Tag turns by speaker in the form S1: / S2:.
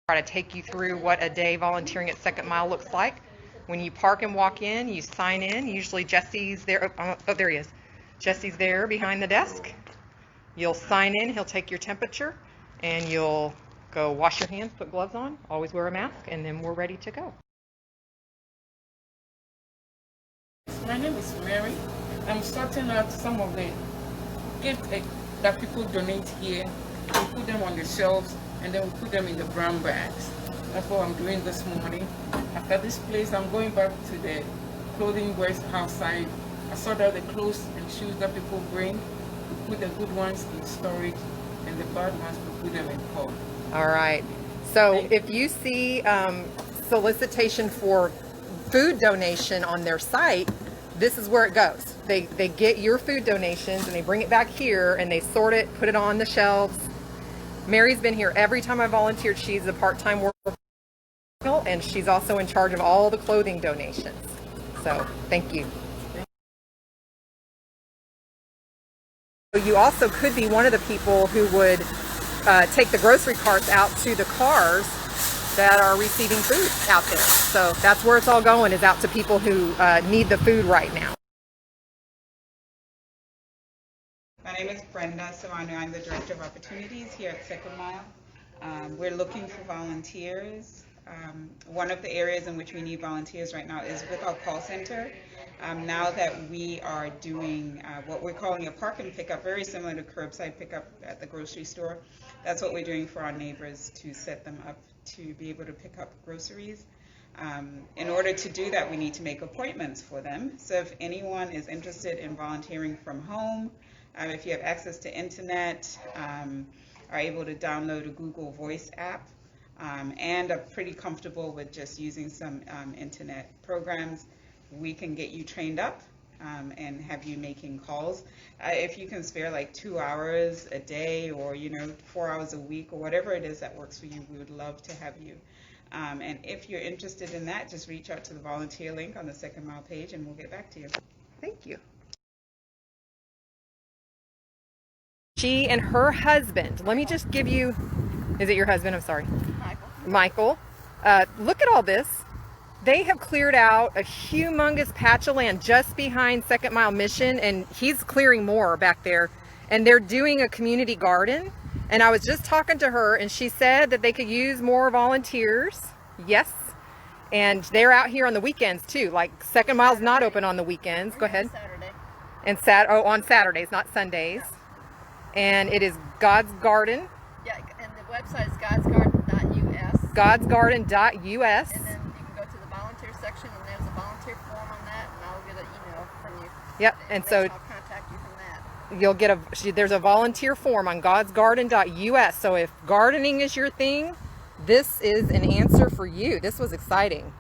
S1: try to take you through what a day volunteering at Second Mile looks like. When you park and walk in, you sign in. Usually Jesse's there. Oh, there he is. Jesse's there behind the desk. You'll sign in. He'll take your temperature, and you'll go wash your hands, put gloves on, always wear a mask, and then we're ready to go.
S2: My name is Mary. I'm sorting out some of the gifts that people donate here. We put them on the shelves, and then we put them in the brown bags. That's what I'm doing this morning. After this place, I'm going back to the clothing warehouse side. I sort out the clothes and shoes that people bring. We put the good ones in storage, and the bad ones, we put them in pot.
S1: All right. So if you see solicitation for food donation on their site, this is where it goes. They get your food donations and they bring it back here and they sort it, put it on the shelves. Mary's been here every time I volunteered. She's a part-time worker and she's also in charge of all the clothing donations. So thank you. You also could be one of the people who would take the grocery carts out to the cars that are receiving food out there. So that's where it's all going, is out to people who need the food right now.
S3: My name is Brenda Serrano. I'm the Director of Opportunities here at Second Mile. We're looking for volunteers. One of the areas in which we need volunteers right now is with our call center. Now that we are doing what we're calling a park and pickup, very similar to curbside pickup at the grocery store, that's what we're doing for our neighbors to set them up to be able to pick up groceries. In order to do that, we need to make appointments for them. So if anyone is interested in volunteering from home, if you have access to internet, are able to download a Google Voice app, and are pretty comfortable with just using some internet programs, we can get you trained up and have you making calls. If you can spare like 2 hours a day, or 4 hours a week, or whatever it is that works for you, we would love to have you. And if you're interested in that, just reach out to the volunteer link on the Second Mile page and we'll get back to you.
S1: Thank you. She and her husband, let me just give you, is it your husband? I'm sorry. Michael. Look at all this. They have cleared out a humongous patch of land just behind Second Mile Mission, and he's clearing more back there. And they're doing a community garden. And I was just talking to her, and she said that they could use more volunteers. Yes. And they're out here on the weekends too. Like Second Mile's not open on the weekends. Go ahead.
S4: Saturday.
S1: And on Saturdays, not Sundays. And it is God's Garden.
S4: Yeah, and the website is godsgarden.us.
S1: Godsgarden.us.
S4: And then you can go to the volunteer section, and there's a volunteer form on that, and I'll get an email from you.
S1: Yep, and so
S4: I'll contact you from that.
S1: you'll get there's a volunteer form on godsgarden.us. So if gardening is your thing, this is an answer for you. This was exciting.